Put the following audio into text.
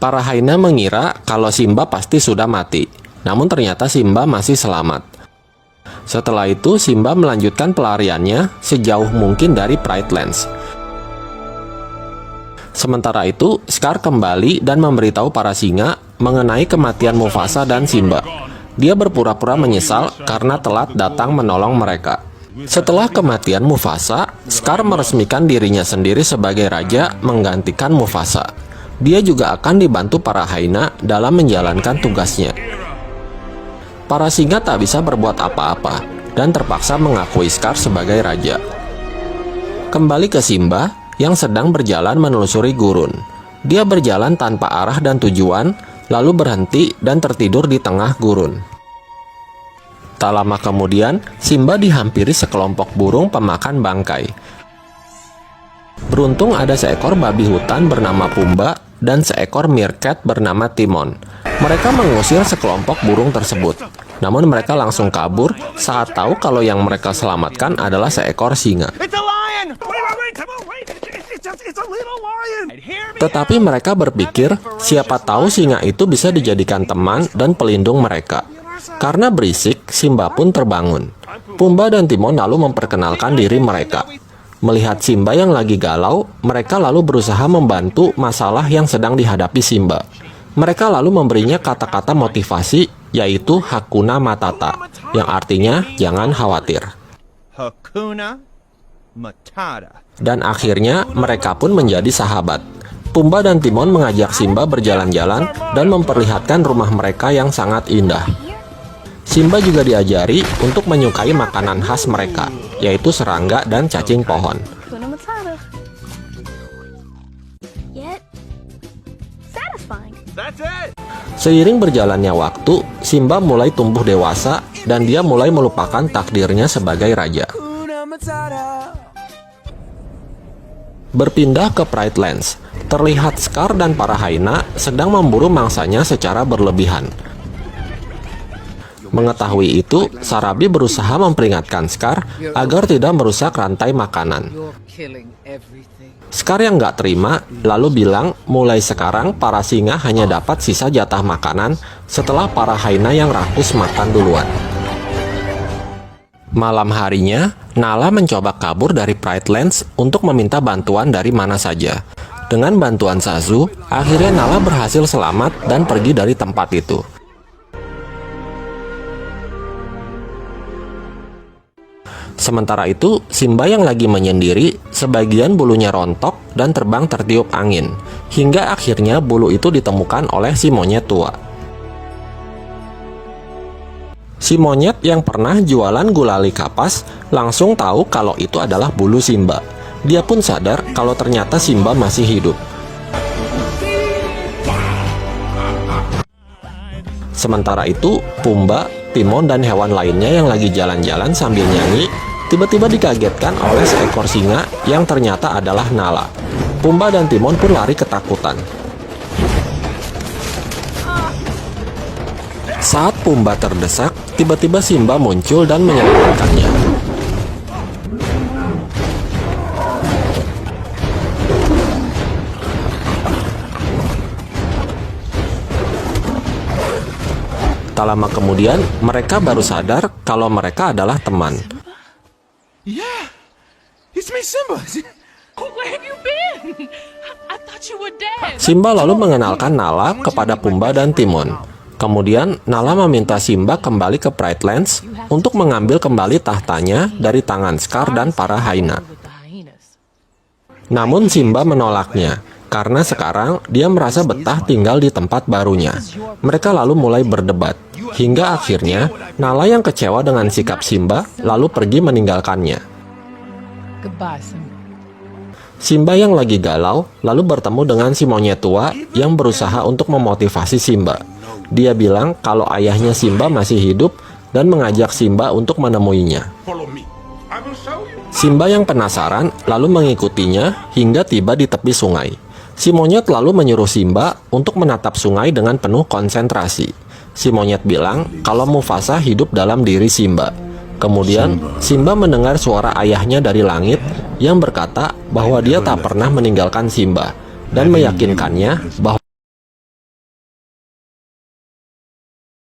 Para hyena mengira kalau Simba pasti sudah mati, namun ternyata Simba masih selamat. Setelah itu, Simba melanjutkan pelariannya sejauh mungkin dari Pride Lands. Sementara itu, Scar kembali dan memberitahu para singa mengenai kematian Mufasa dan Simba. Dia berpura-pura menyesal karena telat datang menolong mereka. Setelah kematian Mufasa, Scar meresmikan dirinya sendiri sebagai raja menggantikan Mufasa. Dia juga akan dibantu para hyena dalam menjalankan tugasnya. Para singa tak bisa berbuat apa-apa dan terpaksa mengakui Scar sebagai raja. Kembali ke Simba yang sedang berjalan menelusuri gurun. Dia berjalan tanpa arah dan tujuan, lalu berhenti dan tertidur di tengah gurun. Tak lama kemudian, Simba dihampiri sekelompok burung pemakan bangkai. Beruntung ada seekor babi hutan bernama Pumba dan seekor meerkat bernama Timon. Mereka mengusir sekelompok burung tersebut. Namun mereka langsung kabur saat tahu kalau yang mereka selamatkan adalah seekor singa. Tetapi mereka berpikir, siapa tahu singa itu bisa dijadikan teman dan pelindung mereka. Karena berisik, Simba pun terbangun. Pumba dan Timon lalu memperkenalkan diri mereka. Melihat Simba yang lagi galau, mereka lalu berusaha membantu masalah yang sedang dihadapi Simba. Mereka lalu memberinya kata-kata motivasi, yaitu Hakuna Matata, yang artinya jangan khawatir. Hakuna Matata. Dan akhirnya mereka pun menjadi sahabat. Pumba dan Timon mengajak Simba berjalan-jalan dan memperlihatkan rumah mereka yang sangat indah. Simba juga diajari untuk menyukai makanan khas mereka, yaitu serangga dan cacing pohon. Seiring berjalannya waktu, Simba mulai tumbuh dewasa dan dia mulai melupakan takdirnya sebagai raja. Berpindah ke Pride Lands, terlihat Scar dan para hyena sedang memburu mangsanya secara berlebihan. Mengetahui itu, Sarabi berusaha memperingatkan Scar agar tidak merusak rantai makanan. Scar yang gak terima, lalu bilang mulai sekarang para singa hanya dapat sisa jatah makanan setelah para hyena yang rakus makan duluan. Malam harinya, Nala mencoba kabur dari Pride Lands untuk meminta bantuan dari mana saja. Dengan bantuan Zazu, akhirnya Nala berhasil selamat dan pergi dari tempat itu. Sementara itu, Simba yang lagi menyendiri, sebagian bulunya rontok dan terbang tertiup angin, hingga akhirnya bulu itu ditemukan oleh si monyet tua. Si monyet yang pernah jualan gulali kapas langsung tahu kalau itu adalah bulu Simba. Dia pun sadar kalau ternyata Simba masih hidup. Sementara itu, Pumba, Timon, dan hewan lainnya yang lagi jalan-jalan sambil nyanyi tiba-tiba dikagetkan oleh seekor singa yang ternyata adalah Nala. Pumba dan Timon pun lari ketakutan. Saat Pumba terdesak, tiba-tiba Simba muncul dan menyelamatkannya. Tak lama kemudian, mereka baru sadar kalau mereka adalah teman. Yeah, it's me, Simba. Where have you been? I thought you were dead. Simba lalu mengenalkan Nala kepada Pumba dan Timon. Kemudian, Nala meminta Simba kembali ke Pride Lands untuk mengambil kembali tahtanya dari tangan Scar dan para hyena. Namun Simba menolaknya, karena sekarang dia merasa betah tinggal di tempat barunya. Mereka lalu mulai berdebat, hingga akhirnya Nala yang kecewa dengan sikap Simba lalu pergi meninggalkannya. Simba yang lagi galau lalu bertemu dengan si monyet tua yang berusaha untuk memotivasi Simba. Dia bilang kalau ayahnya Simba masih hidup dan mengajak Simba untuk menemuinya. Simba yang penasaran lalu mengikutinya hingga tiba di tepi sungai. Si monyet lalu menyuruh Simba untuk menatap sungai dengan penuh konsentrasi. Si monyet bilang kalau Mufasa hidup dalam diri Simba. Kemudian Simba mendengar suara ayahnya dari langit yang berkata bahwa dia tak pernah meninggalkan Simba dan meyakinkannya bahwa